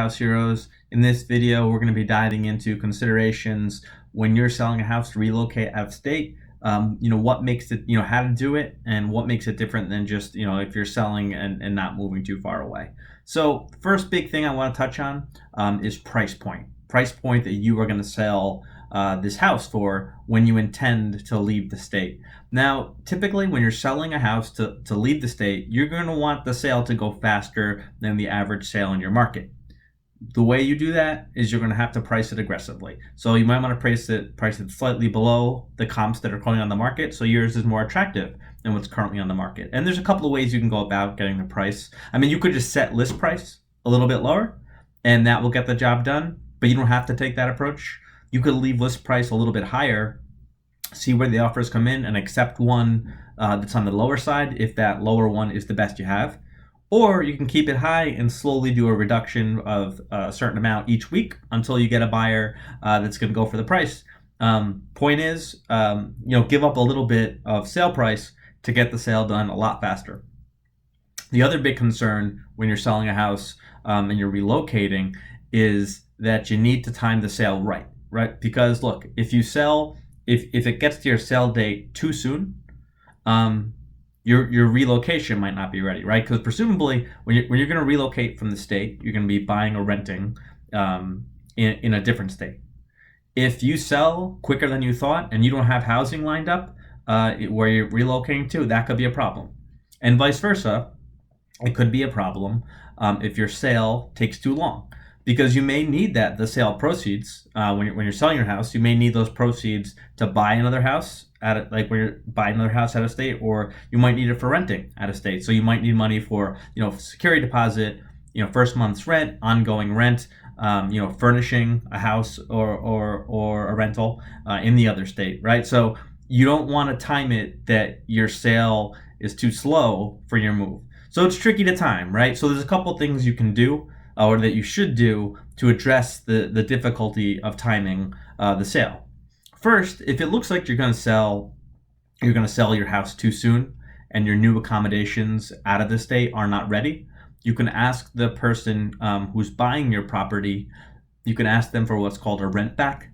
House Heroes. In this video, we're going to be diving into considerations when you're selling a house to relocate out of state. What makes it, how to do it, and what makes it different than just, if you're selling and not moving too far away. So, first big thing I want to touch on is price point. Price point that you are going to sell this house for when you intend to leave the state. Now, typically when you're selling a house to leave the state, you're going to want the sale to go faster than the average sale in your market. The way you do that is you're going to have to price it aggressively. So you might want to price it slightly below the comps that are currently on the market, so yours is more attractive than what's currently on the market. And there's a couple of ways you can go about getting the price. I mean, you could just set list price a little bit lower, and that will get the job done, but you don't have to take that approach. You could leave list price a little bit higher, see where the offers come in, and accept one that's on the lower side if that lower one is the best you have. Or you can keep it high and slowly do a reduction of a certain amount each week until you get a buyer that's going to go for the price. Point is, give up a little bit of sale price to get the sale done a lot faster. The other big concern when you're selling a house and you're relocating is that you need to time the sale right? Because look, if it gets to your sale date too soon, your relocation might not be ready, right? Because presumably, when you're going to relocate from the state, you're going to be buying or renting in a different state. If you sell quicker than you thought and you don't have housing lined up where you're relocating to, that could be a problem. And vice versa, it could be a problem if your sale takes too long. Because you may need the sale proceeds when you're selling your house. You may need those proceeds to buy another house when you're buying another house out of state, or you might need it for renting out of state. So you might need money for security deposit, first month's rent, ongoing rent, furnishing a house or a rental in the other state, right? So you don't want to time it that your sale is too slow for your move. So it's tricky to time, right? So there's a couple things you can do, or that you should do, to address the difficulty of timing the sale. First, if it looks like you're going to sell your house too soon and your new accommodations out of the state are not ready, you can ask the person who's buying your property, you can ask them for what's called a rent back.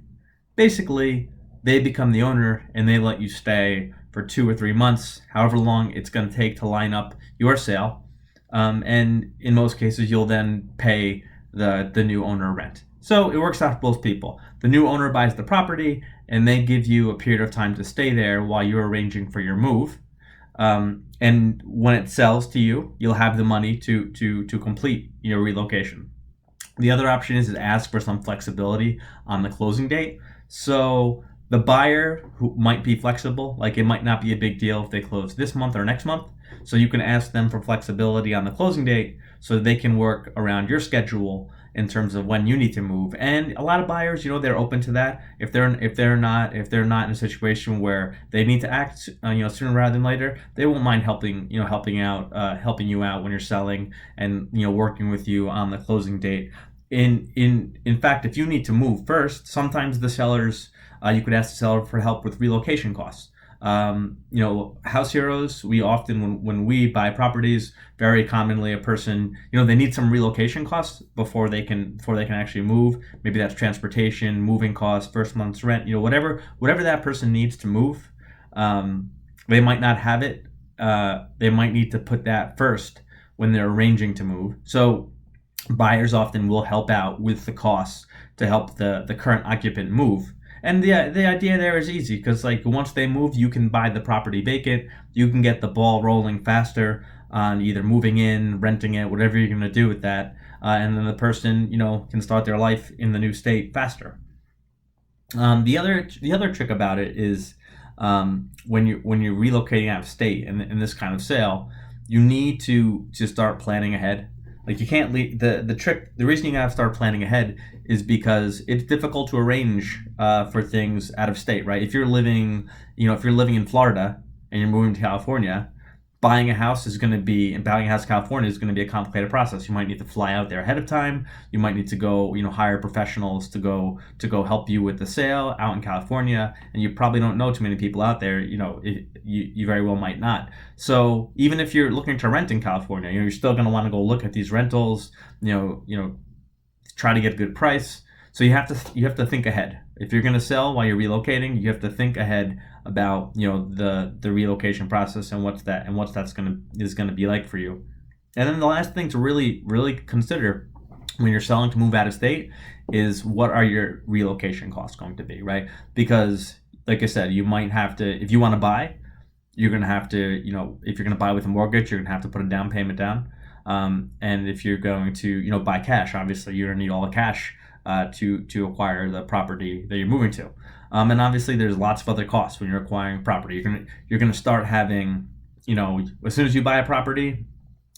Basically, they become the owner and they let you stay for 2 or 3 months, however long it's going to take to line up your sale. And in most cases, you'll then pay the new owner rent. So it works out for both people. The new owner buys the property, and they give you a period of time to stay there while you're arranging for your move. And when it sells to you, you'll have the money to complete your relocation. The other option is to ask for some flexibility on the closing date. So the buyer who might be flexible, like it might not be a big deal if they close this month or next month. So you can ask them for flexibility on the closing date so that they can work around your schedule in terms of when you need to move. And a lot of buyers, they're open to that. If they're not in a situation where they need to act, sooner rather than later, they won't mind helping you out when you're selling and working with you on the closing date. In fact, if you need to move first, sometimes the sellers, you could ask the seller for help with relocation costs. House Heroes, we often, when we buy properties, very commonly a person, they need some relocation costs before they can actually move. Maybe that's transportation, moving costs, first month's rent, whatever that person needs to move. They might not have it. They might need to put that first when they're arranging to move. So buyers often will help out with the costs to help the current occupant move. And the idea there is easy because once they move, you can buy the property vacant. You can get the ball rolling faster on either moving in, renting it, whatever you're going to do with that. And then the person, can start their life in the new state faster. The other trick about it is when you're relocating out of state in this kind of sale, you need to start planning ahead. Like you can't leave the reason you gotta start planning ahead is because it's difficult to arrange for things out of state, right? If you're living in Florida and you're moving to California, buying a house in California is going to be a complicated process. You might need to fly out there ahead of time. You might need to go, hire professionals to go help you with the sale out in California, and you probably don't know too many people out there. You very well might not. So even if you're looking to rent in California, you're still going to want to go look at these rentals. try to get a good price. So you have to think ahead. If you're going to sell while you're relocating, you have to think ahead about the relocation process and what's that's going to be like for you. And then the last thing to really consider when you're selling to move out of state is what are your relocation costs going to be, right? Because like I said, you might have to, if you want to buy, you're going to have to, if you're going to buy with a mortgage, you're going to have to put a down payment down. And if you're going to, buy cash, obviously you're going to need all the cash to acquire the property that you're moving to. And obviously there's lots of other costs when you're acquiring property. You're going to start having, as soon as you buy a property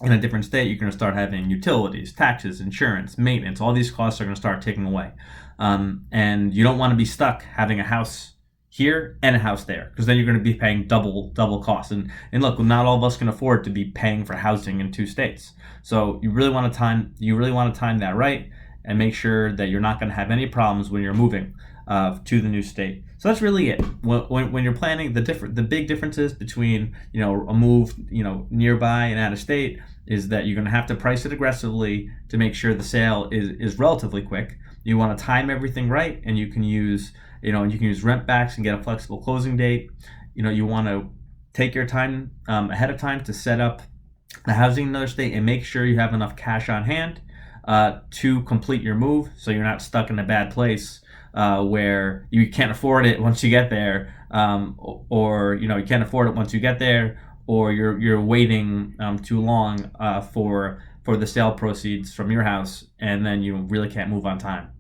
in a different state, you're going to start having utilities, taxes, insurance, maintenance. All these costs are going to start taking away. And you don't want to be stuck having a house here and a house there, because then you're going to be paying double costs. And look, not all of us can afford to be paying for housing in two states. So you really want to time that right and make sure that you're not going to have any problems when you're moving to the new state. So that's really it. When you're planning, the big differences between a move nearby and out of state is that you're going to have to price it aggressively to make sure the sale is relatively quick. You want to time everything right, and you can use rent backs and get a flexible closing date. You want to take your time ahead of time to set up the housing in another state and make sure you have enough cash on hand to complete your move, so you're not stuck in a bad place where you can't afford it once you get there, or you can't afford it once you get there, or you're waiting too long for the sale proceeds from your house, and then you really can't move on time.